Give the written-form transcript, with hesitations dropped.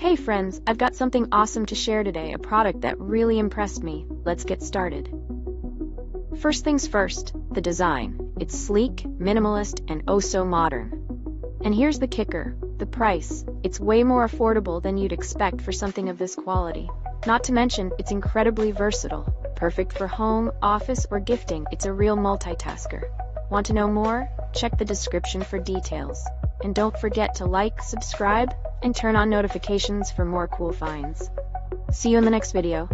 Hey friends, I've got something awesome to share today, a product that really impressed me. Let's get started. First things first, the design. It's sleek, minimalist, and oh so modern. And here's the kicker, the price. It's way more affordable than you'd expect for something of this quality. Not to mention, it's incredibly versatile. Perfect for home, office, or gifting. It's a real multitasker. Want to know more? Check the description for details. And don't forget to like, subscribe, and turn on notifications for more cool finds. See you in the next video.